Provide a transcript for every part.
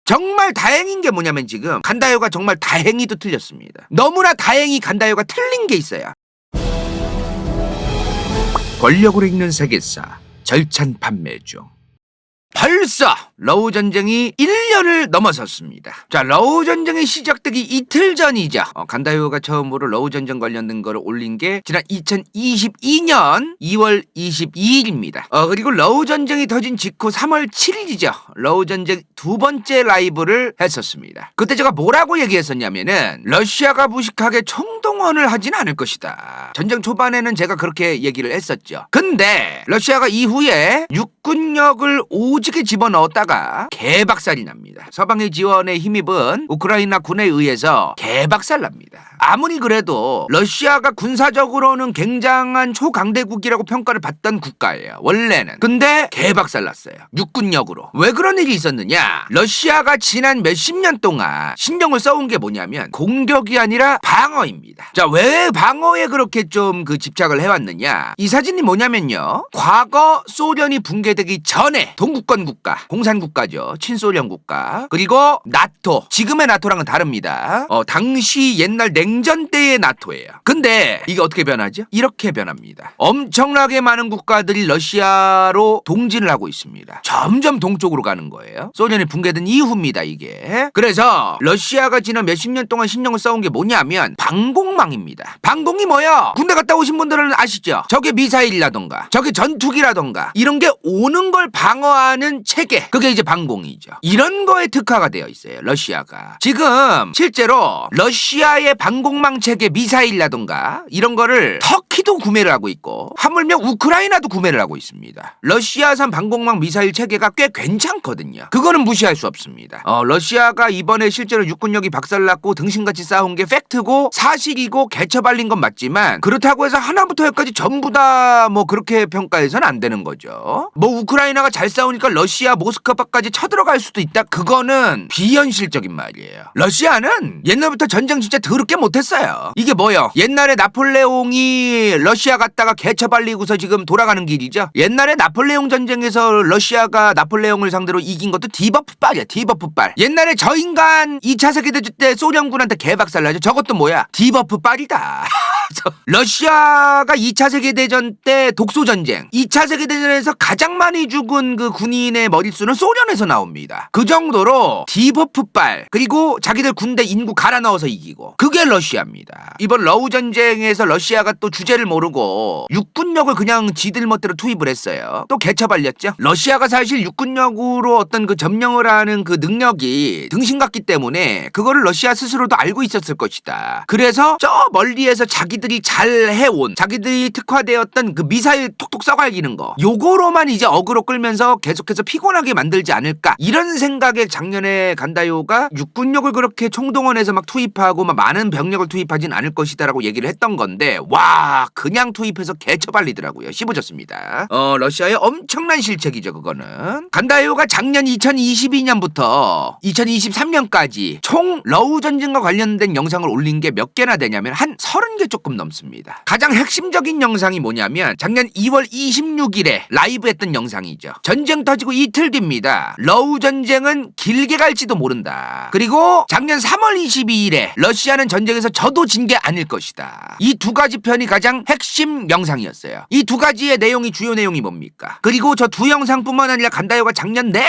정말 다행인 게 뭐냐면 지금 간다요가 정말 다행히도 틀렸습니다. 너무나 다행히 간다요가 틀린 게 있어요. 권력으로 읽는 세계사 절찬 판매 중. 벌써 러우 전쟁이 1년을 넘어섰습니다. 자, 러우 전쟁이 시작되기 이틀 전이죠. 간다요가 처음으로 러우 전쟁 관련된 거를 올린 게 지난 2022년 2월 22일입니다. 그리고 러우 전쟁이 터진 직후 3월 7일이죠. 러우 전쟁 두 번째 라이브를 했었습니다. 그때 제가 뭐라고 얘기했었냐면은 러시아가 무식하게 총동원을 하진 않을 것이다. 전쟁 초반에는 제가 그렇게 얘기를 했었죠. 근데 러시아가 이후에 육군력을 오지게 집어넣었다가 개박살이 납니다. 서방의 지원에 힘입은 우크라이나 군에 의해서 개박살 납니다. 아무리 그래도 러시아가 군사적으로는 굉장한 초강대국이라고 평가를 받던 국가예요. 원래는. 근데 개박살 났어요. 육군력으로. 왜 그런 일이 있었느냐? 러시아가 지난 몇십 년 동안 신경을 써온 게 뭐냐면 공격이 아니라 방어입니다. 자, 왜 방어에 그렇게 좀 집착을 해왔느냐? 이 사진이 뭐냐면요. 과거 소련이 붕괴되기 전에 동구권 국가, 공산국가죠. 친소련 국가. 그리고 나토. 지금의 나토랑은 다릅니다. 당시 옛날 냉전 때의 나토예요. 근데 이게 어떻게 변하죠? 이렇게 변합니다. 엄청나게 많은 국가들이 러시아로 동진을 하고 있습니다. 점점 동쪽으로 가는 거예요. 소련이 붕괴된 이후입니다, 이게. 그래서 러시아가 지난 몇십 년 동안 신경을 써온 게 뭐냐면 방공망입니다. 방공이 뭐야? 군대 갔다 오신 분들은 아시죠? 적의 미사일이라던가 적의 전투기라던가 이런 게 오는 걸 방어하는 체계, 그게 이제 방공이죠. 이런 거에 특화가 되어 있어요, 러시아가. 지금 실제로 러시아의 방공망 체계, 미사일이라던가 이런 거를 터키도 구매를 하고 있고 하물며 우크라이나도 구매를 하고 있습니다. 러시아산 방공망 미사일 체계가 꽤 괜찮거든요. 그거는 무시할 수 없습니다. 러시아가 이번에 실제로 육군력이 박살났고 등신같이 싸운 게 팩트고 사실이고 개처발린 건 맞지만 그렇다고 해서 하나부터 열까지 전부 다 뭐 그렇게 평가해서는 안 되는 거죠. 뭐 우크라이나가 잘 싸우니까 러시아 모스크바까지 쳐들어갈 수도 있다. 그거는 비현실적인 말이에요. 러시아는 옛날부터 전쟁 진짜 더럽게 못했어요. 이게 뭐요? 옛날에 나폴레옹이 러시아 갔다가 개처발리고서 지금 돌아가는 길이죠. 옛날에 나폴레옹 전쟁에서 러시아가 나폴레옹을 상대로 이긴 것도 디버프빨이야. 디버프빨. 옛날에 저 인간 2차 세계대전 때 소련군한테 개박살나죠. 저것도 뭐야? 디버프빨이다. 러시아가 2차 세계대전 때 독소전쟁, 2차 세계대전에서 가장 많이 죽은 그 군인의 머릿수는 소련에서 나옵니다. 그 정도로 디버프빨, 그리고 자기들 군대 인구 갈아 넣어서 이기고, 그게 러시아입니다. 이번 러우 전쟁에서 러시아가 또 주제를 모르고 육군력을 그냥 지들 멋대로 투입을 했어요. 또 개처발렸죠. 러시아가 사실 육군력으로 어떤 그 점령을 하는 그 능력이 등신같기 때문에 그거를 러시아 스스로도 알고 있었을 것이다. 그래서 저 멀리에서 자기들이 잘 해온, 자기들이 특화되었던 그 미사일 톡톡 쏴갈기는 거, 요거로만 이제 어그로 끌면서 계속해서 피곤하게 만들지 않을까, 이런 생각에 작년에 간다요가 육군력을 그렇게 총동원해서 막 투입하고 막 많은 병력을 투입하진 않을 것이다라고 얘기를 했던 건데, 와, 그냥 투입해서 개처발리더라고요. 씹어졌습니다. 러시아의 엄청난 실책이죠, 그거는. 간다요가 작년 2022년부터 2023년까지 총 러우 전쟁과 관련된 영상을 올린 게 몇 개나 되냐면 한 30개 조금 넘습니다. 가장 핵심적인 영상이 뭐냐면 작년 2월 26일에 라이브 했던 영상이죠. 전쟁 터지고 이틀 뒤입니다. 러우 전쟁은 길게 갈지도 모른다. 그리고 작년 3월 22일에 러시아는 전쟁에서 져도 진 게 아닐 것이다. 이 두 가지 편이 가장 핵심 영상이었어요. 이 두 가지의 내용이, 주요 내용이 뭡니까? 그리고 저 두 영상뿐만 아니라 간다요가 작년 내내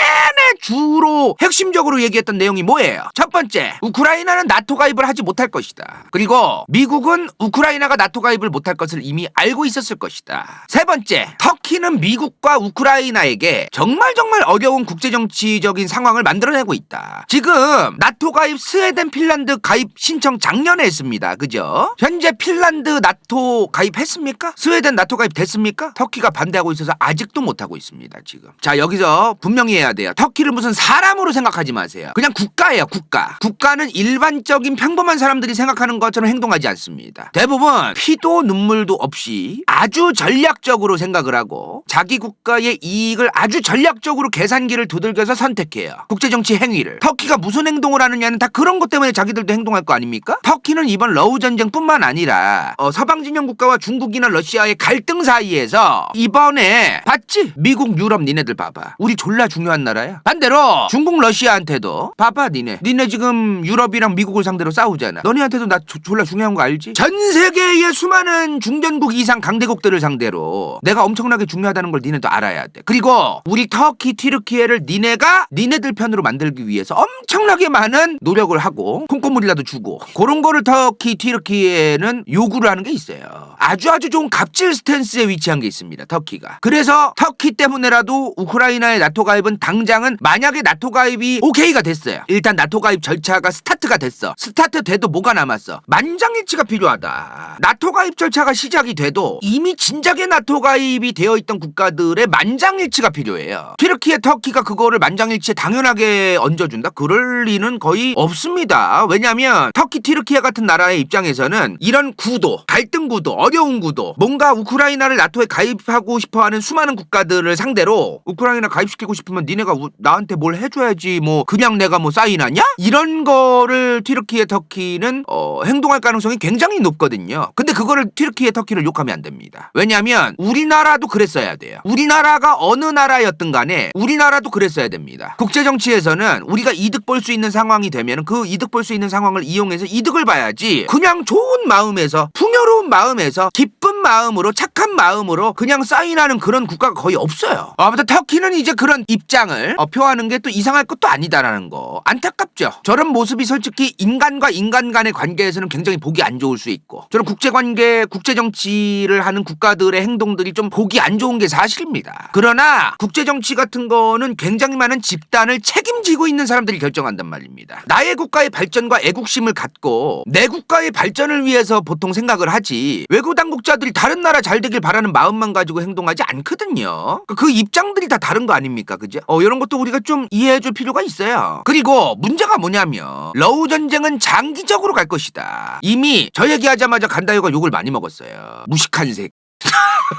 주로 핵심적으로 얘기했던 내용이 뭐예요? 첫 번째, 우크라이나는 나토 가입을 하지 못할 것이다. 그리고 미국은 우크라이나가 나토 가입을 못할 것을 이미 알고 있었을 것이다. 세 번째, 터키는 미국과 우크라이나에게 정말 어려운 국제정치적인 상황을 만들어내고 있다. 지금 나토 가입, 스웨덴, 핀란드 가입 신청 작년에 했습니다. 그죠? 현재 핀란드 나토 가입했습니까? 스웨덴 나토 가입 됐습니까? 터키가 반대하고 있어서 아직도 못하고 있습니다. 지금. 자, 여기서 분명히 해야 돼요. 터키를 무슨 사람으로 생각하지 마세요. 그냥 국가예요, 국가. 국가는 일반적인 평범한 사람들이 생각하는 것처럼 행동하지 않습니다. 대부분 대부분 피도 눈물도 없이 아주 전략적으로 생각을 하고 자기 국가의 이익을 아주 전략적으로 계산기를 두들겨서 선택해요. 국제정치 행위를. 터키가 무슨 행동을 하느냐는 다 그런 것 때문에 자기들도 행동할 거 아닙니까? 터키는 이번 러우 전쟁뿐만 아니라 서방 진영 국가와 중국이나 러시아의 갈등 사이에서 이번에 봤지? 미국, 유럽 니네들 봐봐. 우리 졸라 중요한 나라야. 반대로 중국, 러시아한테도 봐봐 니네 지금 유럽이랑 미국을 상대로 싸우잖아. 너네한테도 나 졸라 중요한 거 알지? 전 세계의 수많은 중전국 이상 강대국들을 상대로 내가 엄청나게 중요하다는 걸 니네도 알아야 돼. 그리고 우리 터키, 튀르키예를 니네들 편으로 만들기 위해서 엄청나게 많은 노력을 하고 콩고물이라도 주고 그런 거를 터키, 튀르키예는 요구를 하는 게 있어요. 아주 좋은 갑질 스탠스에 위치한 게 있습니다. 터키가. 그래서 터키 때문에라도 우크라이나의 나토 가입은 당장은 만약에 나토 가입이 오케이가 됐어요. 일단 나토 가입 절차가 스타트가 됐어. 스타트 돼도 뭐가 남았어? 만장일치가 필요하다. 나토 가입 절차가 시작이 돼도 이미 진작에 나토 가입이 되어 있던 국가들의 만장일치가 필요해요. 튀르키예, 터키가 그거를 만장일치에 당연하게 얹어준다? 그럴 리는 거의 없습니다. 왜냐하면 터키, 튀르키예 같은 나라의 입장에서는 이런 구도, 갈등 구도, 어려운 구도, 뭔가 우크라이나를 나토에 가입하고 싶어하는 수많은 국가들을 상대로 우크라이나 가입시키고 싶으면 니네가 나한테 뭘 해줘야지 뭐 그냥 내가 뭐 사인하냐? 이런 거를 튀르키예, 터키는 행동할 가능성이 굉장히 높거든요. 근데 그거를 튀르키예, 터키를 욕하면 안 됩니다. 왜냐하면 우리나라도 그랬어야 돼요. 우리나라가 어느 나라였든 간에 우리나라도 그랬어야 됩니다. 국제정치에서는 우리가 이득 볼 수 있는 상황이 되면 그 이득 볼 수 있는 상황을 이용해서 이득을 봐야지 그냥 좋은 마음에서 풍요로운 마음에서 기쁜 마음으로 착한 마음으로 그냥 사인하는 그런 국가가 거의 없어요. 아무튼 터키는 이제 그런 입장을 표하는 게 또 이상할 것도 아니다라는 거. 안타깝죠. 저런 모습이 솔직히 인간과 인간 간의 관계에서는 굉장히 보기 안 좋을 수 있고 저런 국제관계, 국제정치를 하는 국가들의 행동들이 좀 보기 안 좋은 게 사실입니다. 그러나 국제정치 같은 거는 굉장히 많은 집단을 책임지고 있는 사람들이 결정한단 말입니다. 나의 국가의 발전과 애국심을 갖고 내 국가의 발전을 위해서 보통 생각을 하지 외국 당국자들이 다른 나라 잘 되길 바라는 마음만 가지고 행동하지 않거든요. 그 입장들이 다 다른 거 아닙니까? 그죠? 이런 것도 우리가 좀 이해해줄 필요가 있어요. 그리고 문제가 뭐냐면 러우 전쟁은 장기적으로 갈 것이다. 이미 저 얘기하자마자 간다요가 욕을 많이 먹었어요. 무식한 새끼.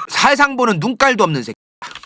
사상 보는 눈깔도 없는 새끼.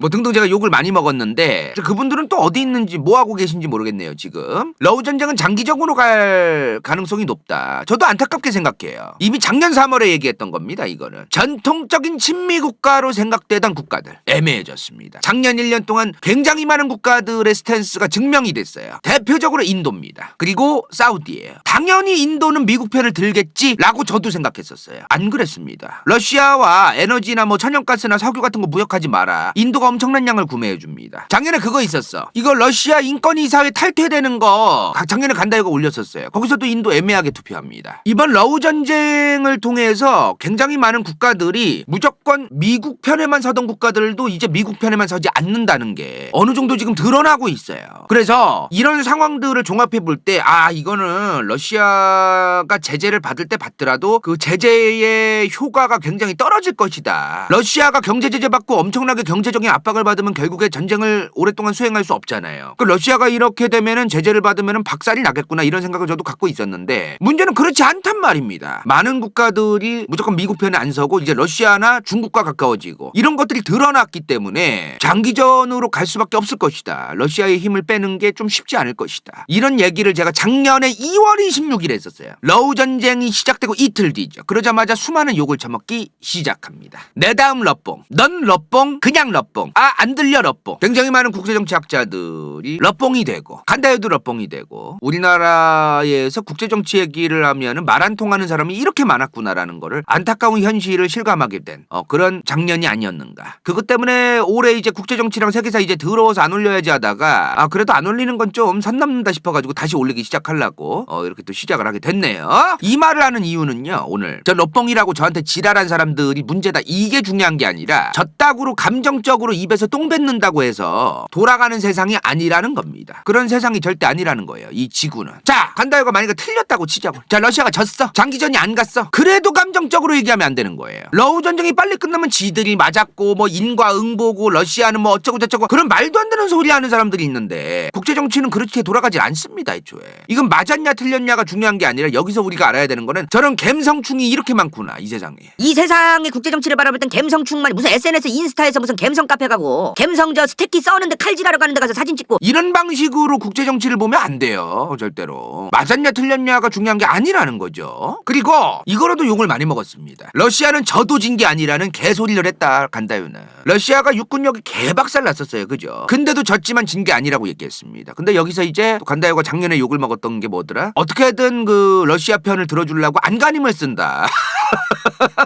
뭐 등등 제가 욕을 많이 먹었는데 그분들은 또 어디 있는지 뭐 하고 계신지 모르겠네요. 지금 러우 전쟁은 장기적으로 갈 가능성이 높다. 저도 안타깝게 생각해요. 이미 작년 3월에 얘기했던 겁니다. 이거는 전통적인 친미 국가로 생각되던 국가들 애매해졌습니다. 작년 1년 동안 굉장히 많은 국가들의 스탠스가 증명이 됐어요. 대표적으로 인도입니다. 그리고 사우디예요. 당연히 인도는 미국 편을 들겠지라고 저도 생각했었어요. 안 그랬습니다. 러시아와 에너지나 뭐 천연가스나 석유 같은 거 무역하지 마라. 인도가 엄청난 양을 구매해 줍니다. 작년에 그거 있었어. 이거 러시아 인권이사회 탈퇴되는 거 작년에 간다요가 올렸었어요. 거기서도 인도 애매하게 투표합니다. 이번 러우 전쟁을 통해서 굉장히 많은 국가들이 무조건 미국 편에만 서던 국가들도 이제 미국 편에만 서지 않는다는 게 어느 정도 지금 드러나고 있어요. 그래서 이런 상황들을 종합해 볼 때 이거는 러시아가 제재를 받을 때 받더라도 그 제재의 효과가 굉장히 떨어질 것이다. 러시아가 경제 제재 받고 엄청나게 경제적인 압박을 받으면 결국에 전쟁을 오랫동안 수행할 수 없잖아요. 그 러시아가 이렇게 되면은 제재를 받으면은 박살이 나겠구나 이런 생각을 저도 갖고 있었는데 문제는 그렇지 않단 말입니다. 많은 국가들이 무조건 미국 편에 안 서고 이제 러시아나 중국과 가까워지고 이런 것들이 드러났기 때문에 장기전으로 갈 수밖에 없을 것이다. 러시아의 힘을 빼는 게 좀 쉽지 않을 것이다. 이런 얘기를 제가 작년에 2월 26일에 했었어요. 러우 전쟁이 시작되고 이틀 뒤죠. 그러자마자 수많은 욕을 처먹기 시작합니다. 내 다음 러뽕, 넌 러뽕, 그냥 러뽕, 안 들려 러뽕. 굉장히 많은 국제정치학자들이 러뽕이 되고 간다요도 러뽕이 되고 우리나라에서 국제정치 얘기를 하면은 말 안 통하는 사람이 이렇게 많았구나라는 거를 안타까운 현실을 실감하게 된 그런 작년이 아니었는가. 그것 때문에 올해 이제 국제정치랑 세계사 이제 더러워서 안 올려야지 하다가 그래도 안 올리는 건 좀 선 넘는다 싶어가지고 다시 올리기 시작하려고 이렇게 또 시작을 하게 됐네요. 이 말을 하는 이유는요. 오늘 저 러뽕이라고 저한테 지랄한 사람들이 문제다 이게 중요한 게 아니라 저 따구로 감정적 정책적으로 입에서 똥 뱉는다고 해서 돌아가는 세상이 아니라는 겁니다. 그런 세상이 절대 아니라는 거예요. 이 지구는. 자, 간다요가 만약에 틀렸다고 치자고. 자, 러시아가 졌어. 장기전이 안 갔어. 그래도 감정적으로 얘기하면 안 되는 거예요. 러우 전쟁이 빨리 끝나면 지들이 맞았고 뭐 인과응보고 러시아는 뭐 어쩌고 저쩌고 그런 말도 안 되는 소리 하는 사람들이 있는데 국제정치는 그렇게 돌아가지 않습니다. 애초에. 이건 맞았냐 틀렸냐가 중요한 게 아니라 여기서 우리가 알아야 되는 거는 저런 갬성충이 이렇게 많구나. 이 세상에. 이 세상의 국제정치를 바라볼 땐 갬성충만 무슨 SNS 인스타에서 무슨 갬성 카페 가고 갬성 저 스테키 써는데 칼질하러 가는 데 가서 사진 찍고 이런 방식으로 국제정치를 보면 안 돼요. 절대로. 맞았냐 틀렸냐가 중요한 게 아니라는 거죠. 그리고 이거로도 욕을 많이 먹었습니다. 러시아는 져도 진 게 아니라는 개소리를 했다. 간다요는. 러시아가 육군력이 개박살 났었어요. 그죠? 근데도 졌지만 진 게 아니라고 얘기했습니다. 근데 여기서 이제 간다요가 작년에 욕을 먹었던 게 뭐더라? 어떻게든 그 러시아 편을 들어주려고 안간힘을 쓴다.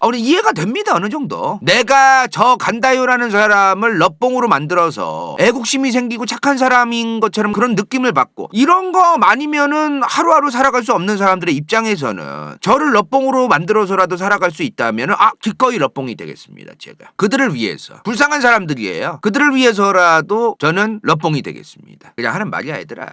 우리 이해가 됩니다. 어느 정도. 내가 저 간다요라는 사람을 럽봉으로 만들어서 애국심이 생기고 착한 사람인 것처럼 그런 느낌을 받고 이런 거 아니면은 하루하루 살아갈 수 없는 사람들의 입장에서는 저를 럽봉으로 만들어서라도 살아갈 수 있다면은 기꺼이 럽봉이 되겠습니다. 제가 그들을 위해서. 불쌍한 사람들이에요. 그들을 위해서라도 저는 럽봉이 되겠습니다. 그냥 하는 말이야 얘들아.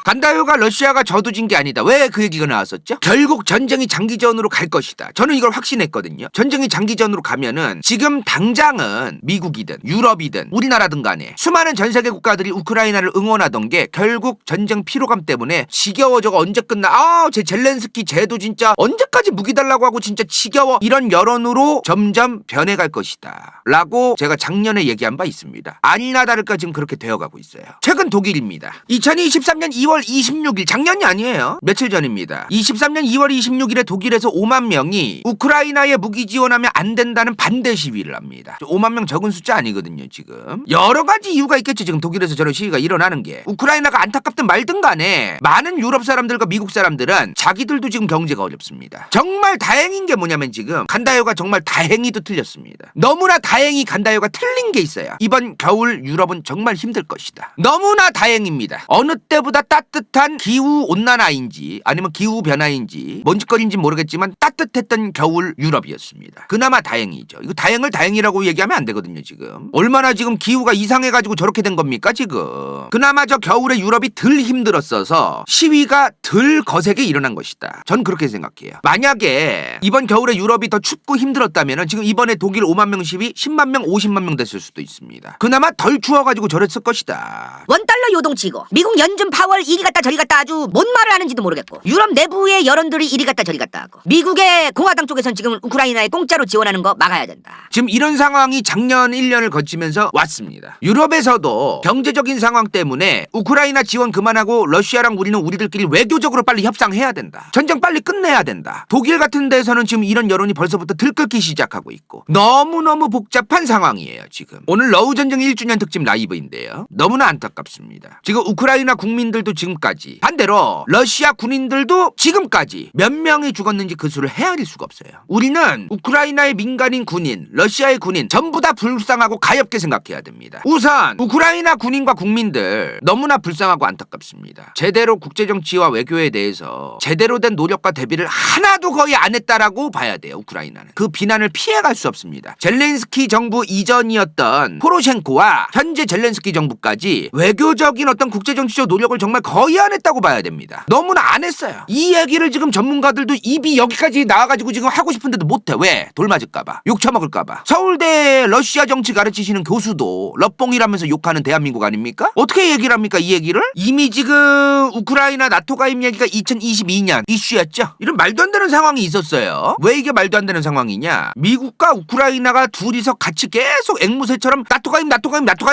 간다요가 러시아가 져도 진 게 아니다. 왜 그 얘기가 나왔었죠? 결국 전쟁이 장기전으로 갈 것이다. 저는 이걸 확신했거든요. 전쟁이 장기전으로 가면은 지금 당장은 미국이든 유럽이든 우리나라든 간에 수많은 전 세계 국가들이 우크라이나를 응원하던 게 결국 전쟁 피로감 때문에 지겨워 저거 언제 끝나? 제 젤렌스키 쟤도 진짜 언제까지 무기 달라고 하고 진짜 지겨워 이런 여론으로 점점 변해갈 것이다 라고 제가 작년에 얘기한 바 있습니다. 아니나 다를까 지금 그렇게 되어가고 있어요. 최근 독일입니다. 2023년 2월 26일 작년이 아니에요. 며칠 전입니다. 23년 2월 26일에 독일에서 5만 명이 우크라이나에 무기 지원하면 안 된다는 반대 시위를 합니다. 5만 명 적은 숫자 아니거든요. 지금 여러 가지 이유가 있겠죠. 지금 독일에서 저런 시위가 일어나는 게 우크라이나가 안타깝든 말든 간에 많은 유럽 사람들과 미국 사람들은 자기들도 지금 경제가 어렵습니다. 정말 다행인 게 뭐냐면 지금 간다요가 정말 다행히도 틀렸습니다. 너무나 다행히 간다요가 틀린 게 있어요. 이번 겨울 유럽은 정말 힘들 것이다. 너무나 다행입니다. 어느 때보다 따뜻한 기후 온난화인지 아니면 기후 변화인지 뭔 짓거리인지 모르겠지만 따뜻했던 겨울 유럽이었습니다. 그나마 다행이죠. 이거 다행을 다행이라고 얘기하면 안 되거든요. 지금 얼마나 지금 기후가 이상해가지고 저렇게 된 겁니까 지금. 그나마 저 겨울에 유럽이 덜 힘들었어서 시위가 덜 거세게 일어난 것이다. 전 그렇게 생각해요. 만약에 이번 겨울에 유럽이 더 춥고 힘들었다면 지금 이번에 독일 5만 명 시위 10만 명 50만 명 됐을 수도 있습니다. 그나마 덜 추워가지고 저랬을 것이다. 원달러 요동치고 미국 연준 파월 이리 갔다 저리 갔다 아주 뭔 말을 하는지도 모르겠고 유럽 내부의 여론들이 이리 갔다 저리 갔다 하고 미국의 공화당 쪽에선 지금 우크라이나에 공짜로 지원하는 거 막아야 된다. 지금 이런 상황이 작년 1년을 거치면서 왔습니다. 유럽에서도 경제적인 상황 때문에 우크라이나 지원 그만하고 러시아랑 우리는 우리들끼리 외교적으로 빨리 협상해야 된다. 전쟁 빨리 끝내야 된다. 독일 같은 데서는 지금 이런 여론이 벌써부터 들끓기 시작하고 있고 너무너무 복잡한 상황이에요. 지금 오늘 러우 전쟁 1주년 특집 라이브인데요. 너무나 안타깝습니다. 지금 우크라이나 국민들도 지금까지 반대로 러시아 군인들도 지금까지 몇 명이 죽었는지 그 수를 헤아릴 수가 없어요. 우리는 우크라이나의 민간인 군인, 러시아의 군인 전부 다 불쌍하고 가엾게 생각해야 됩니다. 우선 우크라이나 군인과 국민들 너무나 불쌍하고 안타깝습니다. 제대로 국제정치와 외교에 대해서 제대로 된 노력과 대비를 하나도 거의 안 했다라고 봐야 돼요. 우크라이나는. 그 비난을 피해갈 수 없습니다. 젤렌스키 정부 이전이었던 포로셴코와 현재 젤렌스키 정부까지 외교적인 어떤 국제정치적 노력을 정말 거의 안 했다고 봐야 됩니다. 너무나 안 했어요. 이 얘기를 지금 전문가들도 입이 여기까지 나와가지고 지금 하고 싶은데도 못해. 왜? 돌 맞을까봐. 욕 처먹을까봐. 서울대 러시아 정치 가르치시는 교수도 럽봉이라면서 욕하는 대한민국 아닙니까? 어떻게 얘기를 합니까? 이 얘기를? 이미 지금 우크라이나 나토 가입 얘기가 2022년 이슈였죠. 이런 말도 안 되는 상황이 있었어요. 왜 이게 말도 안 되는 상황이냐? 미국과 우크라이나가 둘이서 같이 계속 앵무새처럼 나토 가입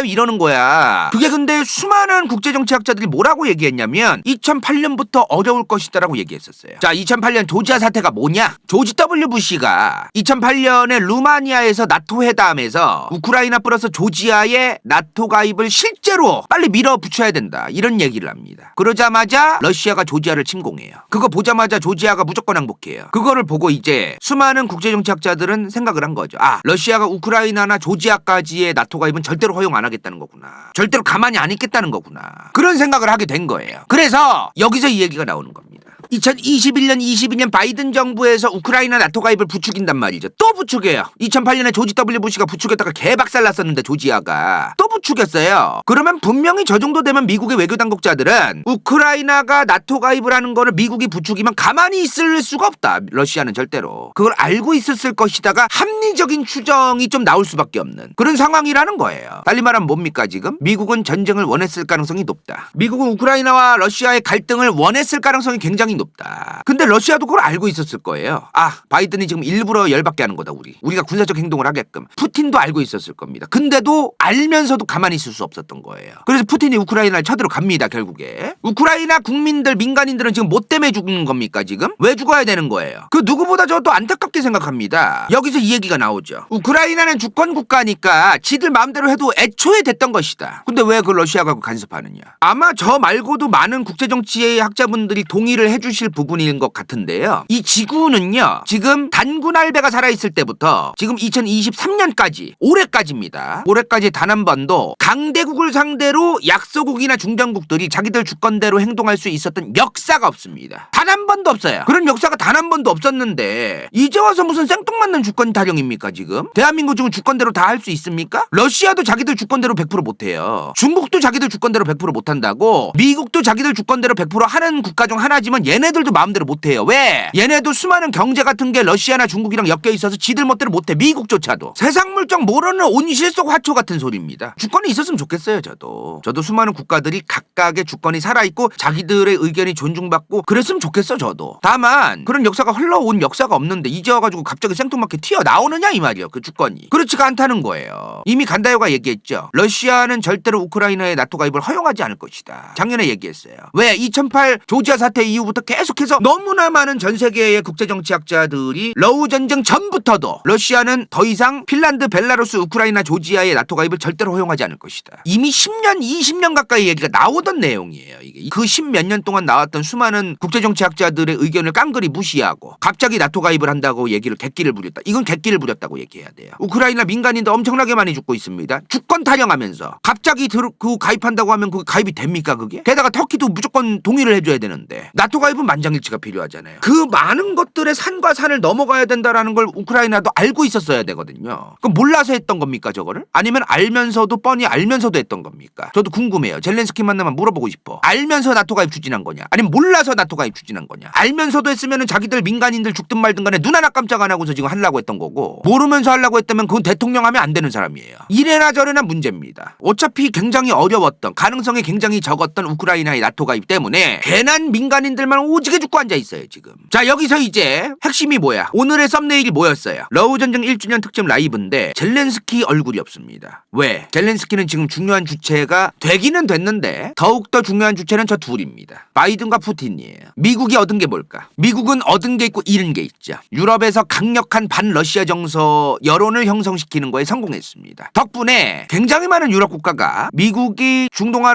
이러는 거야. 그게 근데 수많은 국제정치학자들이 뭐라고 얘기했냐면 2008년부터 어려울 것이다라고 얘기했었어요. 자, 2008년 조지아 사태가 뭐냐? 조지 W 부시가 2008년에 루마니아에서 나토 회담에서 우크라이나 플러스 조지아의 나토 가입을 실제로 빨리 밀어붙여야 된다. 이런 얘기를 합니다. 그러자마자 러시아가 조지아를 침공해요. 그거 보자마자 조지아가 무조건 항복해요. 그거를 보고 이제 수많은 국제정치학자들은 생각을 한 거죠. 러시아가 우크라이나나 조지아까지의 나토 가입은 절대로 허용 안 하겠다는 거구나. 절대로 가만히 안 있겠다는 거구나. 그런 생각을 하게 된 거예요. 그래서 여기서 이 얘기가 나오는 겁니다. 2021년 22년 바이든 정부에서 우크라이나 나토 가입을 부추긴단 말이죠. 또 부추겨요. 2008년에 조지 W 부시가 부추겼다가 개박살 났었는데 조지아가 또 부추겼어요. 그러면 분명히 저 정도 되면 미국의 외교 당국자들은 우크라이나가 나토 가입을 하는 거를 미국이 부추기면 가만히 있을 수가 없다. 러시아는 절대로. 그걸 알고 있었을 것이다가 합리적인 추정이 좀 나올 수밖에 없는 그런 상황이라는 거예요. 달리 말하면 뭡니까 지금? 미국은 전쟁을 원했을 가능성이 높다. 미국은 우크라이나와 러시아의 갈등을 원했을 가능성이 굉장히 높다. 근데 러시아도 그걸 알고 있었을 거예요. 아, 바이든이 지금 일부러 열받게 하는 거다 우리가 군사적 행동을 하게끔. 푸틴도 알고 있었을 겁니다. 근데도 알면서도 가만히 있을 수 없었던 거예요. 그래서 푸틴이 우크라이나를 쳐들어갑니다. 결국에. 우크라이나 국민들 민간인들은 지금 뭐 때문에 죽는 겁니까 지금? 왜 죽어야 되는 거예요? 그 누구보다 저도 안타깝게 생각합니다. 여기서 이 얘기가 나오죠. 우크라이나는 주권 국가니까 지들 마음대로 해도 애초에 됐던 것이다. 근데 왜 그 러시아가 간섭하느냐? 아마 저 말고도 많은 국제정치의 학자분들이 동의를 해주실 부분인 것 같은데요. 이 지구는요, 지금 단군 할배가 살아있을 때부터 지금 2023년까지 올해까지입니다. 올해까지 단 한 번도 강대국을 상대로 약소국이나 중전국들이 자기들 주권대로 행동할 수 있었던 역사가 없습니다. 단 한 번도 없어요. 그런 역사가 단 한 번도 없었는데 이제 와서 무슨 생뚱맞는 주권 타령입니까 지금? 대한민국 지금 주권대로 다 할 수 있습니까? 러시아도 자기들 주권대로 100% 못해요. 중국도 자기들 주권대로 100% 못한다고. 미국도 자기들 주권대로 100% 하는 국가 중 하나지만 얘네들도 마음대로 못해요. 왜? 얘네도 수많은 경제 같은 게 러시아나 중국이랑 엮여 있어서 지들 멋대로 못해. 미국조차도. 세상 물정 모르는 온실 속 화초 같은 소리입니다. 주권이 있었으면 좋겠어요. 저도 수많은 국가들이 각각의 주권이 살아있고 자기들의 의견이 존중받고 그랬으면 좋겠어. 저도. 다만 그런 역사가 흘러온 역사가 없는데 이제 와가지고 갑자기 생뚱맞게 튀어나오느냐 이 말이에요. 그 주권이. 그렇지가 않다는 거예요. 이미 간다요가 얘기했죠. 러시아는 절대로 우크라이나의 나토 가입을 허용하지 않을 것이다. 작년에 얘기했어요. 왜? 2008 조지아 사태 이후부터 계속해서 너무나 많은 전 세계의 국제정치학자들이 러우 전쟁 전부터도 러시아는 더 이상 핀란드, 벨라루스, 우크라이나, 조지아의 나토 가입을 절대로 허용하지 않을 것이다. 이미 10년, 20년 가까이 얘기가 나오던 내용이에요. 이게 그 10몇 년 동안 나왔던 수많은 국제정치학자들의 의견을 깡그리 무시하고 갑자기 나토 가입을 한다고 얘기를 객기를 부렸다. 이건 객기를 부렸다고 얘기해야 돼요. 우크라이나 민간인도 엄청나게 많이 죽고 있습니다. 주권 타령하면서 갑자기 그 가입한다고 하면 그 가입이 됩니까 그게? 게다가 터키도 무조건 동의를 해줘야 되는데 나토 가입은 만장일치가 필요하잖아요. 그 많은 것들의 산과 산을 넘어가야 된다라는 걸 우크라이나도 알고 있었어야 되거든요. 그럼 몰라서 했던 겁니까 저거를? 아니면 알면서도 뻔히 알면서도 했던 겁니까? 저도 궁금해요. 젤렌스키 만나면 물어보고 싶어. 알면서 나토 가입 추진한 거냐? 아니면 몰라서 나토 가입 추진한 거냐? 알면서도 했으면은 자기들 민간인들 죽든 말든 간에 눈 하나 깜짝 안 하고서 지금 하려고 했던 거고 모르면서 하려고 했다면 그건 대통령 하면 안 되는 사람이에요. 이래나 저래나 문제입니다. 어차피 굉장히 어려웠던 가능성이 굉장히 적었던 우크라이나의 나토 가입 때문에 괜한 민간인들만 오지게 죽고 앉아 있어요 지금. 자 여기서 이제 핵심이 뭐야? 오늘의 썸네일이 뭐였어요? 러우 전쟁 1주년 특집 라이브인데 젤렌스키 얼굴이 없습니다. 왜? 젤렌스키는 지금 중요한 주체가 되기는 됐는데 더욱더 중요한 주체는 저 둘입니다. 바이든과 푸틴이에요. 미국이 얻은 게 뭘까? 미국은 얻은 게 있고 잃은 게 있죠. 유럽에서 강력한 반러시아 정서 여론을 형성시키는 거에 성공했습니다. 덕분에 굉장히 많은 유럽 국가가 미국이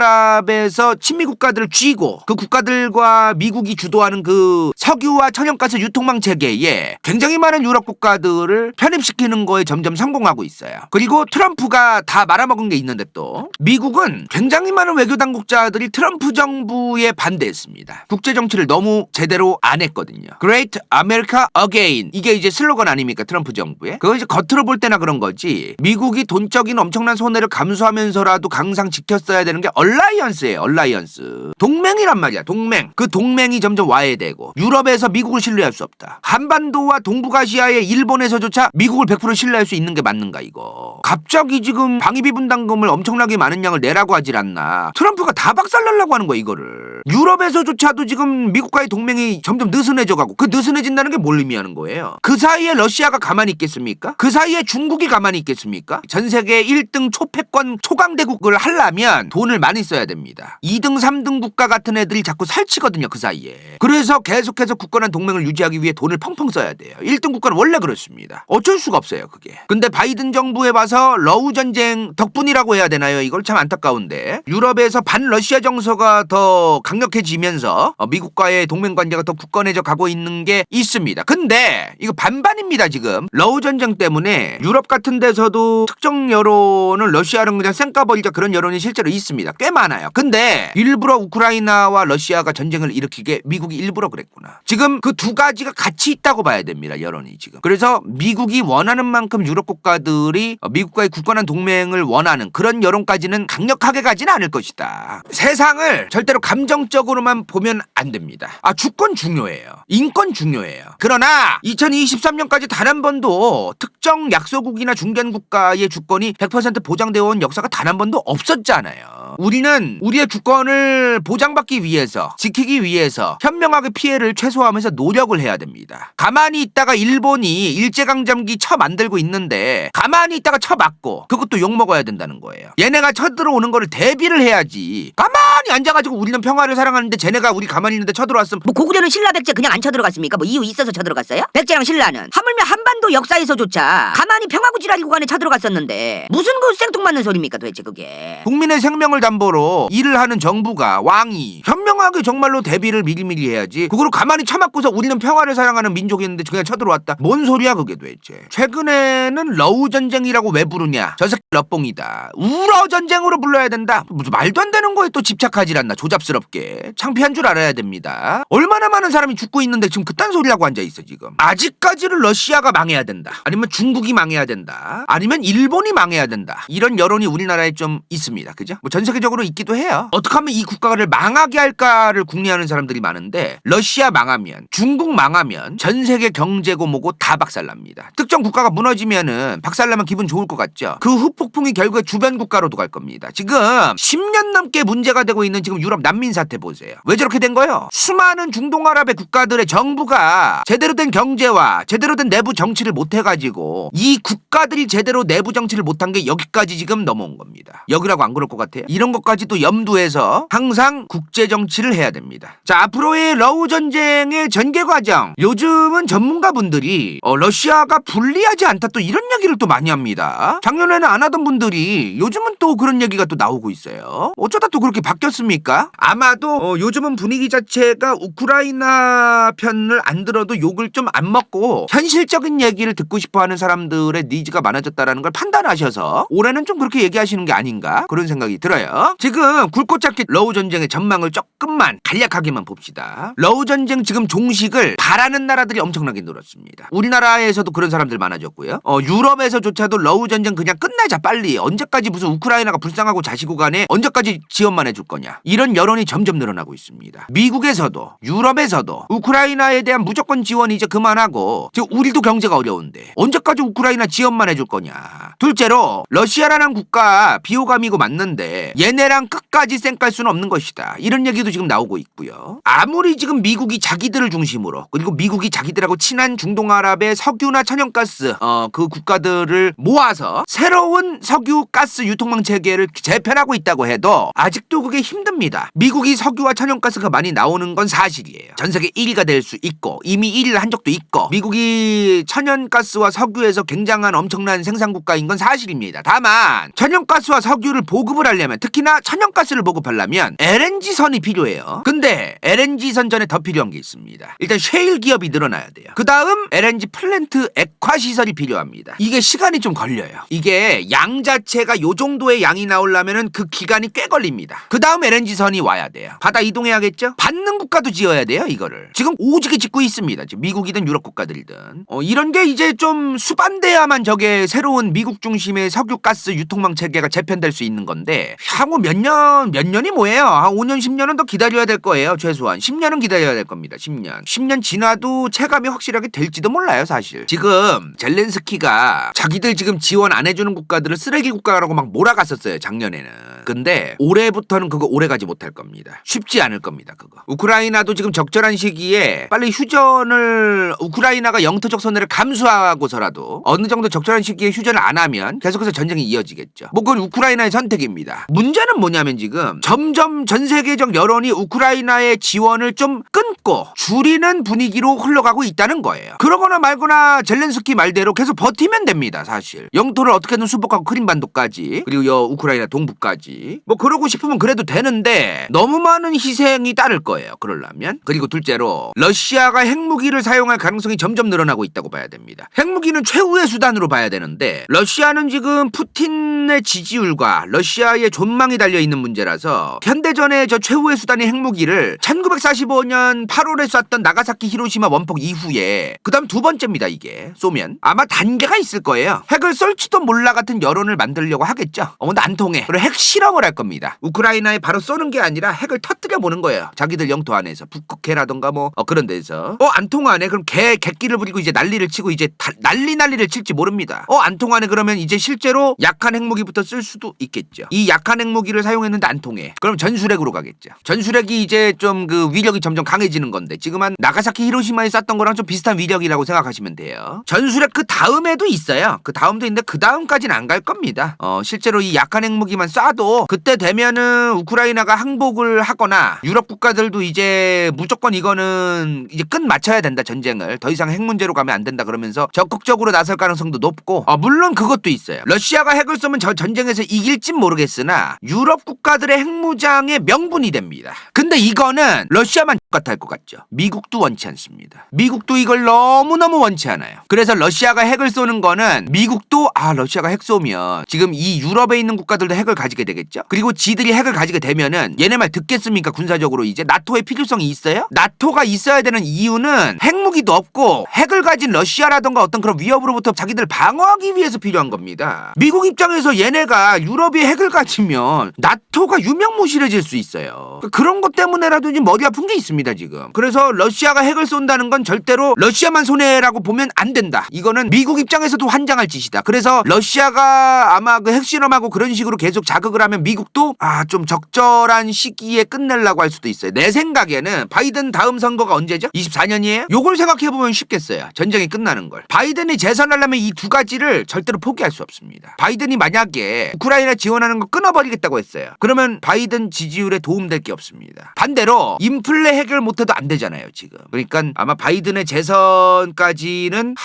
중동아랍에서 친미 국가들을 쥐고 그 국가들과 미국이 주도하는 그 석유와 천연가스 유통망 체계에 굉장히 많은 유럽 국가들을 편입시키는 거에 점점 성공하고 있어요. 그리고 트럼프가 다 말아먹은 게 있는데 또 미국은 굉장히 많은 외교 당국자들이 트럼프 정부에 반대했습니다. 국제 정치를 너무 제대로 안 했거든요. Great America Again 이게 이제 슬로건 아닙니까 트럼프 정부의? 그거 이제 겉으로 볼 때나 그런 거지. 미국이 돈적인 엄청난 손해를 감수하면서라도 항상 지켰어야 되는 게 얼라이언스예요. 얼라이언스. 동맹이란 말이야. 동맹. 그 동맹이 점점 와해되고 유럽에서 미국을 신뢰할 수 없다. 한반도와 동북아시아의 일본에서조차 미국을 100% 신뢰할 수 있는 게 맞는가 이거. 갑자기 지금 방위비 분담금을 엄청나게 많은 양을 내라고 하질 않나. 트럼프가 다 박살내려고 하는 거야 이거를. 유럽에서조차도 지금 미국과의 동맹이 점점 느슨해져가고 그 느슨해진다는 게 뭘 의미하는 거예요? 그 사이에 러시아가 가만히 있겠습니까? 그 사이에 중국이 가만히 있겠습니까? 전 세계 1등 초패권 초강대국을 하려면 돈을 많이 써야 됩니다. 2등 3등 국가 같은 애들이 자꾸 살치거든요 그 사이에. 그래서 계속해서 굳건한 동맹을 유지하기 위해 돈을 펑펑 써야 돼요. 1등 국가는 원래 그렇습니다. 어쩔 수가 없어요 그게. 근데 바이든 정부에 봐서 러우 전쟁 덕분이라고 해야 되나요? 이걸 참 안타까운데 유럽에서 반러시아 정서가 더 강력해지면서 미국과의 동맹 관계가 더 굳건해져 가고 있는 게 있습니다. 근데 이거 반반입니다. 지금 러우 전쟁 때문에 유럽 같은 데서도 특정 여론을 러시아는 그냥 쌩까버리자 그런 여론이 실제로 있습니다. 꽤 많아요. 근데 일부러 우크라이나와 러시아가 전쟁을 일으키게 미국이 일부러 그랬구나. 지금 그 두 가지가 같이 있다고 봐야 됩니다. 여론이 지금. 그래서 미국이 원하는 만큼 유럽 국가들이 미국과의 굳건한 동맹을 원하는 그런 여론까지는 강력하게 가지는 않을 것이다. 세상을 절대로 감정적으로만 보면 안 됩니다. 주권 중요해요. 인권 중요해요. 그러나 2023년까지 단 한 번도 특정 약소국이나 중견 국가의 주권이 100% 보장되어 온 역사가 단 한 번도 없었잖아요. 우리는 우리의 주권을 보장받기 위해서, 지키기 위해서 현명하게 피해를 최소화하면서 노력을 해야 됩니다. 가만히 있다가 일본이 일제강점기 만들고 있는데 가만히 있다가 맞고 그것도 욕먹어야 된다는 거예요. 얘네가 쳐들어오는 거를 대비를 해야지. 가만히 앉아가지고 우리는 평화를 사랑하는데 쟤네가 우리 가만히 있는데 쳐들어왔으면 뭐 고구려는 신라 백제 그냥 안 쳐들어갔습니까? 뭐 이유 있어서 쳐들어갔어요? 백제랑 신라는 하물며 한반도 역사에서조차 가만히 평화구지라리 구간에 쳐들어갔었는데 무슨 그 생뚱맞는 소리입니까 도대체 그게. 국민의 생명을 담보로 일을 하는 정부가 왕이 현명하게 정말로 대비를 미리미리 해야지. 그거를 가만히 참았고서 우리는 평화를 사랑하는 민족이었는데 그냥 쳐들어왔다. 뭔 소리야 그게 도대체. 최근에는 러우 전쟁이라고 왜 부르냐. 저 새끼 러뽕이다. 우러 전쟁으로 불러야 된다. 무슨 말도 안 되는 거에 또 집착하지 않나. 조잡스럽게. 창피한 줄 알아야 됩니다. 얼마나 많은 사람이 죽고 있는데 지금 그딴 소리하고 앉아있어 지금. 아직까지는 러시아가 망해야 된다. 아니면 중국이 망해야 된다. 아니면 일본이 망해야 된다. 이런 여론이 우리나라에 좀 있습니다. 그죠? 뭐 전 세계적으로 있기도 해요. 어떻게 하면 이 국가를 망하게 할까를 궁리하는 사람들이 많은데 러시아 망하면, 중국 망하면 전 세계 경제고 뭐고 다 박살납니다. 특정 국가가 무너지면은 박살나면 기분 좋을 것 같죠? 그 후폭풍이 결국에 주변 국가로도 갈 겁니다. 지금 10년 넘게 문제가 되고 있는 지금 유럽 난민 사태 보세요. 왜 저렇게 된 거예요? 수많은 중동아랍의 국가들의 정부가 제대로 된 경제와 제대로 된 내부 정치를 못 해가지고 이 국가들이 제대로 내부 정치를 못한 게 여기까지 지금 넘어온 겁니다. 여기라고 안 그럴 것 같아요? 이런 것까지도 염두해서 항상 국제 정치를 해야 됩니다. 자, 앞으로의 러우 전쟁의 전개 과정, 요즘은 전문가분들이 러시아가 불리하지 않다 또 이런 얘기를 또 많이 합니다. 작년에는 안 하던 분들이 요즘은 또 그런 얘기가 또 나오고 있어요. 어쩌다 또 그렇게 바뀌었습니까? 아마도 요즘은 분위기 자체가 우크라이나 편을 안 들어도 욕을 좀 안 먹고 현실적인 얘기를 듣고 싶어하는 사람들의 니즈가 많아졌다라는 걸 판단하셔서 올해는 좀 그렇게 얘기하시는 게 아닌가 그런 생각이 들어요. 지금 굵고 짧게 러우 전쟁의 전망을 조금만 간략하게만 봅시다. 러우 전쟁 지금 종식을 바라는 나라들이 엄청나게 늘었습니다. 우리나라에서도 그런 사람들 많아졌고요. 유럽에서조차도 러우 전쟁 그냥 끝내자 빨리. 언제까지 무슨 우크라이나가 불쌍하고 자시고 간에 언제까지 지원만 해줄 거냐. 이런 여론이 점점 늘어나고 있습니다. 미국에서도 유럽에서도 우크라이나에 대한 무조건 지원이 이제 그만하고 지금 우리도 경제가 어려운데 언제까지 우크라이나 지원만 해줄 거냐. 둘째로 러시아라는 국가 비호감이고 맞는데 얘네랑 끝까지 쌩깔 수는 없는 것이다. 이런 얘기도 지금 나오고 있고요. 아무리 지금 미국이 자기들을 중심으로 그리고 미국이 자기들하고 친한 중동아랍의 석유나 천연가스 그 국가들을 모아서 새로운 석유 가스 유통망 체계를 재편하고 있다고 해도 아직도 그게 힘듭니다. 미국이 석유와 천연가스가 많이 나오는 건 사실이에요. 전 세계 1위가 될 수 있고 이미 1위를 한 적도 있고 미국이 천연가스와 석유에서 굉장한 엄청난 생산국가인 건 사실입니다. 다만 천연가스와 석유를 보급을 하려면 특히나 천연가스를 보급하려면 LNG선이 필요해요. 근데 LNG선 전에 더 필요한 게 있습니다. 일단 셰일 기업이 늘어나야 돼요. 그 다음 LNG 플랜트 액화 시설이 필요합니다. 이게 시간이 좀 걸려요. 이게 양 자체가 요 정도의 양이 나오려면은 그 기간이 꽤 걸립니다. 그 다음 LNG선이 와야 돼요. 바다 이동해야겠죠? 받는 국가도 지어야 돼요. 이거를 지금 오지게 짓고 있습니다. 지금 미국이든 유럽 국가들이든 이런 게 이제 좀 수반돼야만 저게 새로운 미국 중심의 석유 가스 유통망 체계가 재편될 수 있는 건데 향후 몇 년이 뭐예요? 한 5년 10년은 더 기다려야 될 거예요. 최소한 10년은 기다려야 될 겁니다. 10년 지나도 체감이 확실하게 될지도 몰라요. 사실 지금 젤렌스키가 자기들 지금 지원 안 해주는 국가들을 쓰레기 국가라고 막 몰아갔었어요. 작년에는. 근데 올해부터는 그거 오래가지 못할 겁니다. 쉽지 않을 겁니다. 그거. 우크라이나도 지금 적절한 시기에 빨리 휴전을 우크라이나가 영토적 손해를 감수하고서라도 어느 정도 적절한 시기에 휴전을 안 하면 계속해서 전쟁이 이어지겠죠. 뭐 그건 우크라이나의 선택입니다. 문제는 뭐냐면 지금 점점 전 세계적 여론이 우크라이나의 지원을 좀 끊고 줄이는 분위기로 흘러가고 있다는 거예요. 그러거나 말거나 젤렌스키 말대로 계속 버티면 됩니다. 사실 영토를 어떻게든 수복하고 크림반도까지 그리고 우크라이나 동부까지 굳이 뭐 그러고 싶으면 그래도 되는데 너무 많은 희생이 따를 거예요. 그러려면. 그리고 둘째로 러시아가 핵무기를 사용할 가능성이 점점 늘어나고 있다고 봐야 됩니다. 핵무기는 최후의 수단으로 봐야 되는데 러시아는 지금 푸틴의 지지율과 러시아의 존망이 달려있는 문제라서 현대전의 저 최후의 수단의 핵무기를 1945년 8월에 쐈던 나가사키 히로시마 원폭 이후에 그 다음 두 번째입니다. 이게 쏘면 아마 단계가 있을 거예요. 핵을 쏠지도 몰라 같은 여론을 만들려고 하겠죠. 근데 안 통해. 그리고 핵 실험을 할 겁니다. 우크라이나에 바로 쏘는 게 아니라 핵을 터뜨려 보는 거예요. 자기들 영토 안에서 북극해라던가 뭐 그런 데서 안 통하네. 그럼 객기를 부리고 이제 난리를 치고 이제 난리를 칠지 모릅니다. 안 통하네. 그러면 이제 실제로 약한 핵무기부터 쓸 수도 있겠죠. 이 약한 핵무기를 사용했는데 안 통해. 그럼 전술핵으로 가겠죠. 전술핵이 이제 좀 그 위력이 점점 강해지는 건데 지금 한 나가사키 히로시마에 쐈던 거랑 좀 비슷한 위력이라고 생각하시면 돼요. 전술핵 그 다음에도 있어요. 그 다음도 있는데 그 다음까지는 안 갈 겁니다. 실제로 이 약한 핵무기만 쏴도 그때 되면은 우크라이나가 항복을 하거나 유럽 국가들도 이제 무조건 이거는 이제 끝 맞춰야 된다. 전쟁을 더 이상 핵 문제로 가면 안 된다 그러면서 적극적으로 나설 가능성도 높고 물론 그것도 있어요. 러시아가 핵을 쏘면 저 전쟁에서 이길진 모르겠으나 유럽 국가들의 핵무장의 명분이 됩니다. 근데 이거는 러시아만 똑같아 할 것 같죠. 미국도 원치 않습니다. 미국도 이걸 너무너무 원치 않아요. 그래서 러시아가 핵을 쏘는 거는 미국도 러시아가 핵 쏘면 지금 이 유럽에 있는 국가들도 핵을 가지게 되겠죠. 그리고 지들이 핵을 가지게 되면은 얘네 말 듣겠습니까? 군사적으로 이제 나토의 필요성이 있어요? 나토가 있어야 되는 이유는 핵무기도 없고 핵을 가진 러시아라던가 어떤 그런 위협으로부터 자기들 방어하기 위해서 필요한 겁니다. 미국 입장에서 얘네가 유럽이 핵을 가지면 나토가 유명무실해질 수 있어요. 그런 것 때문에라도 지금 머리 아픈 게 있습니다 지금. 그래서 러시아가 핵을 쏜다는 건 절대로 러시아만 손해라고 보면 안 된다. 이거는 미국 입장에서도 환장할 짓이다. 그래서 러시아가 아마 그 핵실험하고 그런 식으로 계속 자극을 하면 미국도 좀 적절한 시기에 끝내려고 할 수도 있어요. 내 생각에는 바이든 다음 선거가 언제죠? 24년이에요? 요걸 생각해보면 쉽겠어요. 전쟁이 끝나는 걸. 바이든이 재선하려면 이 두 가지를 절대로 포기할 수 없습니다. 바이든이 만약에 우크라이나 지원하는 거 끊어버리겠다고 했어요. 그러면 바이든 지지율에 도움될 게 없습니다. 반대로 인플레 해결 못해도 안 되잖아요 지금. 그러니까 아마 바이든의 재선까지는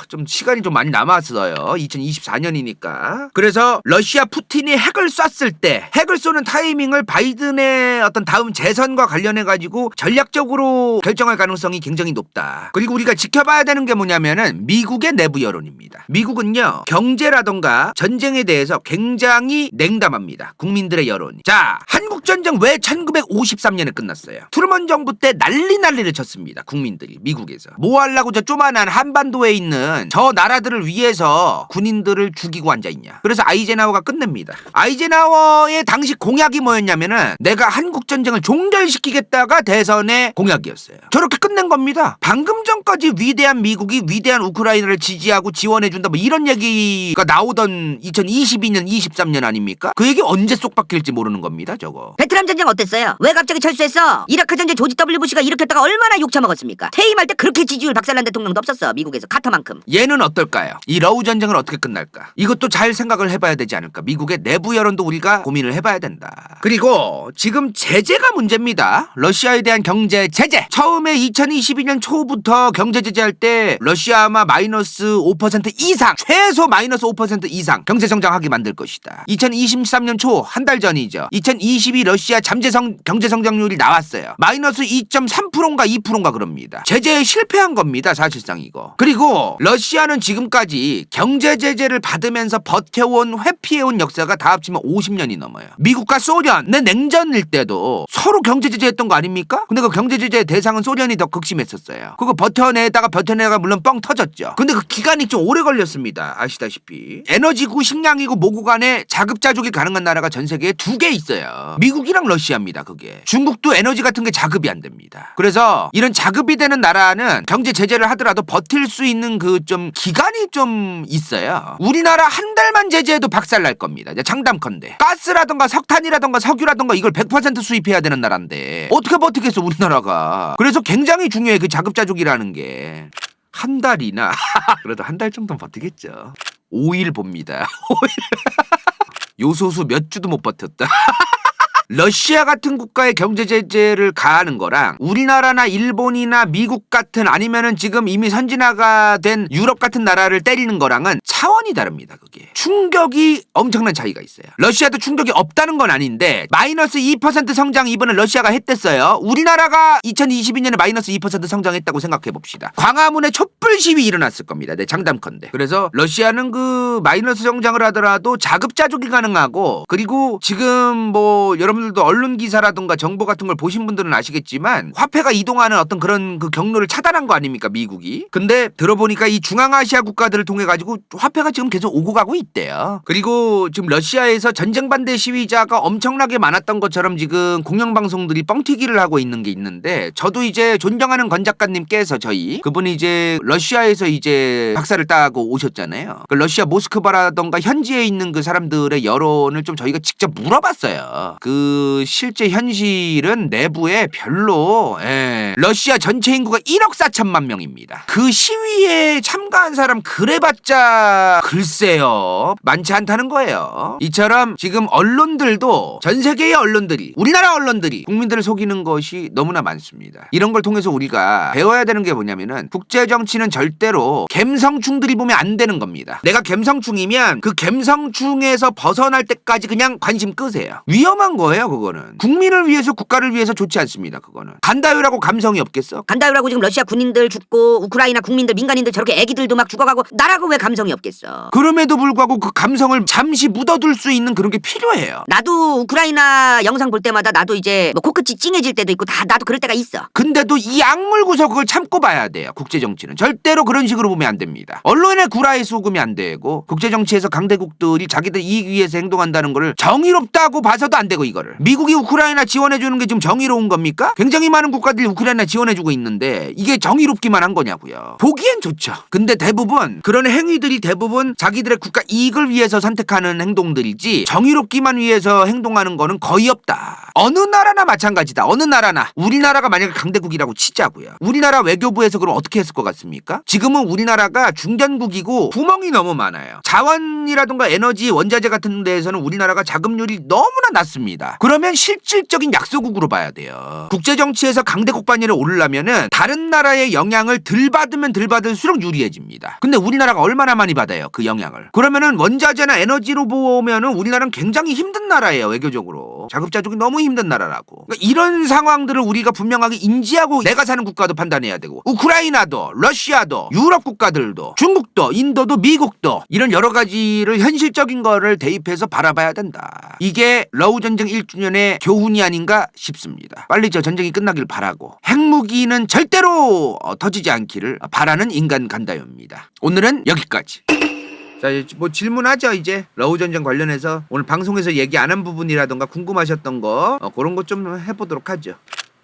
좀 시간이 좀 많이 남았어요. 2024년이니까. 그래서 러시아 푸틴이 핵을 쐈을 때 핵을 쏘는 타이밍을 바이든의 어떤 다음 재선과 관련해가지고 전략적으로 결정할 가능성이 굉장히 높다. 그리고 우리가 지켜봐야 되는 게 뭐냐면은 미국의 내부 여론입니다. 미국은요 경제라던가 전쟁에 대해서 굉장히 냉담합니다. 국민들의 여론. 자, 한국전쟁 왜 1953년에 끝났어요? 트루먼 정부 때 난리를 쳤습니다. 국민들이 미국에서. 뭐 하려고 저 조만한 한반도에 있는 저 나라들을 위해서 군인들을 죽이고 앉아있냐. 그래서 아이젠하워가 끝냅니다. 아이젠하워의 당시 공약이 뭐였냐면은 내가 한국전쟁을 종결시키겠다가 대선의 공약이었어요. 저렇게 끝낸 겁니다. 방금 전까지 위대한 미국이 위대한 우크라이나를 지지하고 지원해준다 뭐 이런 얘기가 나오던 2022년 23년 아닙니까? 그 얘기 언제 쏙 바뀔지 모르는 겁니다. 저거. 베트남 전쟁 어땠어요? 왜 갑자기 철수했어? 이라크 전쟁 조지 W 부시가 일으켰다가 얼마나 욕처먹었습니까? 퇴임할 때 그렇게 지지율 박살난 대통령도 없었어. 미국에서 카터만큼. 얘는 어떨까요? 이 러우 전쟁은 어떻게 끝날까? 이것도 잘 생각을 해봐야 되지 않을까? 미국의 내부 여론도 우리가 고민을 해봐야 된다. 그리고 지금 제재가 문제입니다. 러시아에 대한 경제 제재. 처음에 2022년 초부터 경제 제재할 때 러시아 아마 마이너스 5% 이상, 최소 마이너스 5% 이상 경제 성장하게 만들 것이다. 2023년 초 한 달 전이죠. 2022 러시아 경제 성장률이 나왔어요. 마이너스 2.3%인가 2%인가 그럽니다. 제재에 실패한 겁니다. 사실상 이거. 그리고 러시아는 지금까지 경제 제재를 받으면서 버텨온 회피해온 역사가 다 합치면 50년이 넘어요. 미국과 소련 내 냉전일 때도 서로 경제 제재했던 거 아닙니까? 근데 그 경제 제재의 대상은 소련이 더 극심했었어요. 그거 버텨내다가 물론 뻥 터졌죠. 근데 그 기간이 좀 오래 걸렸습니다. 아시다시피 에너지구, 식량이고 뭐고 간에 자급자족이 가능한 나라가 전 세계에 두 개 있어요. 미국이랑 러시아입니다. 그게. 중국도 에너지 같은 게 자급이 안 됩니다. 그래서 이런 자급이 되는 나라는 경제 제재를 하더라도 버틸 수 있는 그 좀 기간이 좀 있어요. 우리나라 한 달만 제재해도 박살날 겁니다. 장담컨대. 가스라던가 석탄이라던가 석유라던가 이걸 100% 수입해야 되는 나라인데 어떻게 버티겠어 우리나라가. 그래서 굉장히 중요해 그 자급자족이라는 게. 한 달이나 그래도 한 달 정도는 버티겠죠. 5일 봅니다. 요소수 몇 주도 못 버텼다. 러시아 같은 국가의 경제 제재를 가하는 거랑 우리나라나 일본이나 미국 같은 아니면은 지금 이미 선진화가 된 유럽 같은 나라를 때리는 거랑은 차원이 다릅니다. 그게 충격이 엄청난 차이가 있어요. 러시아도 충격이 없다는 건 아닌데 마이너스 2% 성장 이번에 러시아가 했댔어요. 우리나라가 2022년에 마이너스 2% 성장했다고 생각해 봅시다. 광화문에 촛불 시위 일어났을 겁니다. 네, 장담컨대. 그래서 러시아는 그 마이너스 성장을 하더라도 자급자족이 가능하고, 그리고 지금 뭐 여러분들도 언론 기사라든가 정보 같은 걸 보신 분들은 아시겠지만 화폐가 이동하는 어떤 그런 그 경로를 차단한 거 아닙니까, 미국이? 근데 들어보니까 이 중앙아시아 국가들을 통해 가지고 화폐가 지금 계속 오고 가고 있대요. 그리고 지금 러시아에서 전쟁 반대 시위자가 엄청나게 많았던 것처럼 지금 공영방송들이 뻥튀기를 하고 있는 게 있는데, 저도 이제 존경하는 권 작가님께서 그분이 이제 러시아에서 이제 박사를 따고 오셨잖아요. 그 러시아 모스크바라던가 현지에 있는 그 사람들의 여론을 좀 저희가 직접 물어봤어요. 그 실제 현실은 내부에 별로 러시아 전체 인구가 1억 4천만 명입니다. 그 시위에 참가한 사람 그래봤자 글쎄요, 많지 않다는 거예요. 이처럼 지금 언론들도, 전 세계의 언론들이, 우리나라 언론들이 국민들을 속이는 것이 너무나 많습니다. 이런 걸 통해서 우리가 배워야 되는 게 뭐냐면은 국제 정치는 절대로 갬성충들이 보면 안 되는 겁니다. 내가 갬성충이면 그 갬성충에서 벗어날 때까지 그냥 관심 끄세요. 위험한 거예요. 그거는 국민을 위해서, 국가를 위해서 좋지 않습니다. 그거는 간다요라고 감성이 없겠어? 간다요라고 지금 러시아 군인들 죽고 우크라이나 국민들, 민간인들 저렇게 애기들도 막 죽어가고 나라고 왜 감성이 없겠어? 그럼에도 불구하고 그 감성을 잠시 묻어둘 수 있는 그런 게 필요해요. 나도 우크라이나 영상 볼 때마다 나도 이제 뭐 코끝이 찡해질 때도 있고 다 나도 그럴 때가 있어. 근데도 이 악물고서 그걸 참고 봐야 돼요. 국제정치는 절대로 그런 식으로 보면 안 됩니다. 언론의 구라에 속으면 안 되고, 국제정치에서 강대국들이 자기들 이익 위해서 행동한다는 거를 정의롭다고 봐서도 안 되고, 이거를 미국이 우크라이나 지원해주는 게 지금 정의로운 겁니까? 굉장히 많은 국가들이 우크라이나 지원해주고 있는데 이게 정의롭기만 한 거냐고요. 보기엔 좋죠. 근데 대부분 그런 행위들이 대부분 자기들의 국가 이익을 위해서 선택하는 행동들이지 정의롭기만 위해서 행동하는 거는 거의 없다. 어느 나라나 마찬가지다. 어느 나라나. 우리나라가 만약에 강대국이라고 치자고요. 우리나라 외교부에서 그럼 어떻게 했을 것 같습니까? 지금은 우리나라가 중견국이고 구멍이 너무 많아요. 자원이라든가 에너지, 원자재 같은 데에서는 우리나라가 자금률이 너무나 낮습니다. 그러면 실질적인 약소국으로 봐야 돼요. 국제정치에서 강대국 반열에 오르려면은 다른 나라의 영향을 덜 받으면 덜 받을수록 유리해집니다. 근데 우리나라가 얼마나 많이 받아요, 그 영향을? 그러면은 원자재나 에너지로 보면은 우리나라는 굉장히 힘든 나라예요, 외교적으로. 자급자족이 너무 힘든 나라라고. 그러니까 이런 상황들을 우리가 분명하게 인지하고 내가 사는 국가도 판단해야 되고, 우크라이나도, 러시아도, 유럽 국가들도, 중국도, 인도도, 미국도 이런 여러 가지를 현실적인 거를 대입해서 바라봐야 된다. 이게 러우 전쟁 1주년의 교훈이 아닌가 싶습니다. 빨리 저 전쟁이 끝나길 바라고 핵무기는 절대로 터지지 않기를 바라는 인간 간다요입니다. 오늘은 여기까지. 자, 뭐 질문하죠. 이제 러우 전쟁 관련해서 오늘 방송에서 얘기 안 한 부분이라던가 궁금하셨던 거 그런 거 좀 해보도록 하죠.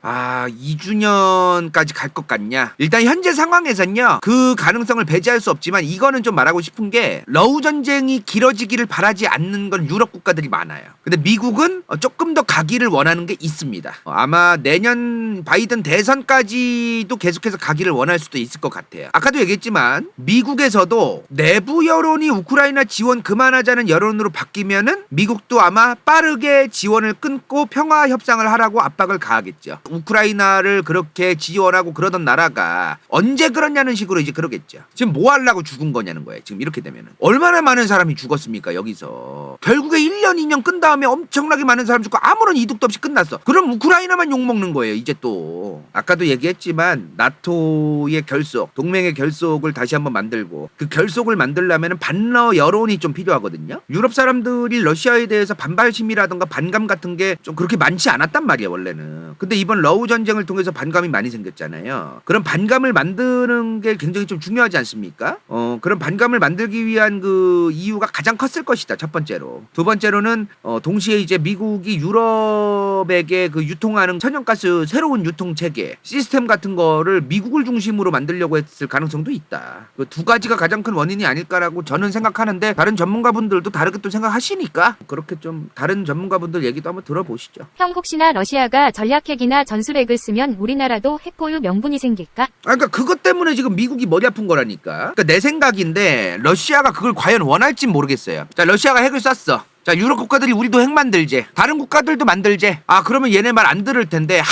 2주년까지 갈 것 같냐? 일단 현재 상황에선요, 그 가능성을 배제할 수 없지만 이거는 좀 말하고 싶은 게, 러우 전쟁이 길어지기를 바라지 않는 건 유럽 국가들이 많아요. 근데 미국은 조금 더 가기를 원하는 게 있습니다. 아마 내년 바이든 대선까지도 계속해서 가기를 원할 수도 있을 것 같아요. 아까도 얘기했지만 미국에서도 내부 여론이 우크라이나 지원 그만하자는 여론으로 바뀌면은 미국도 아마 빠르게 지원을 끊고 평화 협상을 하라고 압박을 가하겠죠. 우크라이나를 그렇게 지원하고 그러던 나라가 언제 그러냐는 식으로 이제 그러겠죠. 지금 뭐 하려고 죽은 거냐는 거예요. 지금 이렇게 되면은 얼마나 많은 사람이 죽었습니까, 여기서. 결국에 1년 2년 끈 다음에 엄청나게 많은 사람 죽고 아무런 이득도 없이 끝났어. 그럼 우크라이나만 욕먹는 거예요, 이제 또. 아까도 얘기했지만 나토의 결속, 동맹의 결속을 다시 한번 만들고, 그 결속을 만들려면 반러 여론이 좀 필요하거든요. 유럽 사람들이 러시아에 대해서 반발심이라던가 반감 같은 게 좀 그렇게 많지 않았단 말이에요, 원래는. 근데 이번 러우 전쟁을 통해서 반감이 많이 생겼잖아요. 그런 반감을 만드는 게 굉장히 좀 중요하지 않습니까? 그런 반감을 만들기 위한 그 이유가 가장 컸을 것이다, 첫 번째로. 두 번째로는 동시에 이제 미국이 유럽에게 그 유통하는 천연가스 새로운 유통 체계 시스템 같은 거를 미국을 중심으로 만들려고 했을 가능성도 있다. 그 두 가지가 가장 큰 원인이 아닐까라고 저는 생각하는데, 다른 전문가분들도 다르게 또 생각하시니까 그렇게 좀 다른 전문가분들 얘기도 한번 들어보시죠. 형, 혹시나 러시아가 전략핵이나 전술핵을 쓰면 우리나라도 핵보유 명분이 생길까? 그러니까 그것 때문에 지금 미국이 머리 아픈 거라니까. 그러니까 내 생각인데 러시아가 그걸 과연 원할진 모르겠어요. 자, 러시아가 핵을 쐈어. 자, 유럽 국가들이 우리도 핵 만들재, 다른 국가들도 만들재. 아, 그러면 얘네 말 안 들을 텐데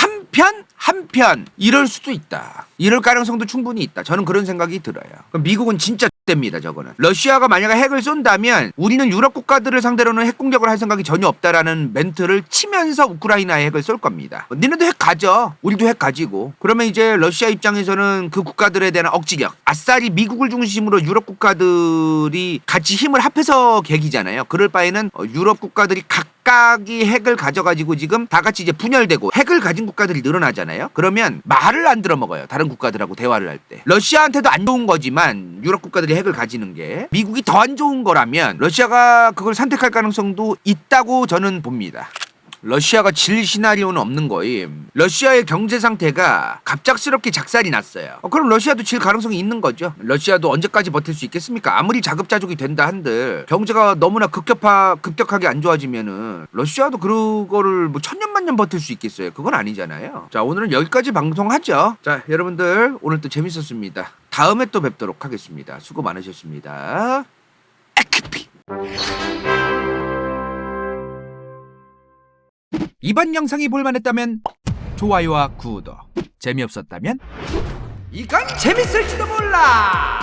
한편 이럴 수도 있다. 이럴 가능성도 충분히 있다. 저는 그런 생각이 들어요. 그럼 미국은 진짜 X됩니다. 저거는. 러시아가 만약에 핵을 쏜다면 우리는 유럽 국가들을 상대로는 핵 공격을 할 생각이 전혀 없다라는 멘트를 치면서 우크라이나에 핵을 쏠 겁니다. 니네도 핵 가져. 우리도 핵 가지고. 그러면 이제 러시아 입장에서는 그 국가들에 대한 억지력, 아싸리 미국을 중심으로 유럽 국가들이 같이 힘을 합해서 계기잖아요. 그럴 바에는 유럽 국가들이 각각이 핵을 가져가지고 지금 다 같이 이제 분열되고 핵을 가진 국가들이 늘어나잖아요. 그러면 말을 안 들어먹어요. 다른 국가들하고 대화를 할 때. 러시아한테도 안 좋은 거지만 유럽 국가들이 핵을 가지는 게 미국이 더 안 좋은 거라면 러시아가 그걸 선택할 가능성도 있다고 저는 봅니다. 러시아가 질 시나리오는 없는 거임. 러시아의 경제 상태가 갑작스럽게 작살이 났어요. 그럼 러시아도 질 가능성이 있는 거죠. 러시아도 언제까지 버틸 수 있겠습니까? 아무리 자급자족이 된다 한들 경제가 너무나 급격하게 안 좋아지면은 러시아도 그거를 뭐 천년만년 버틸 수 있겠어요? 그건 아니잖아요. 자, 오늘은 여기까지 방송하죠. 자, 여러분들 오늘 또 재밌었습니다. 다음에 또 뵙도록 하겠습니다. 수고 많으셨습니다. 에크피. 이번 영상이 볼만했다면 좋아요와 구독, 재미없었다면 이건 재밌을지도 몰라.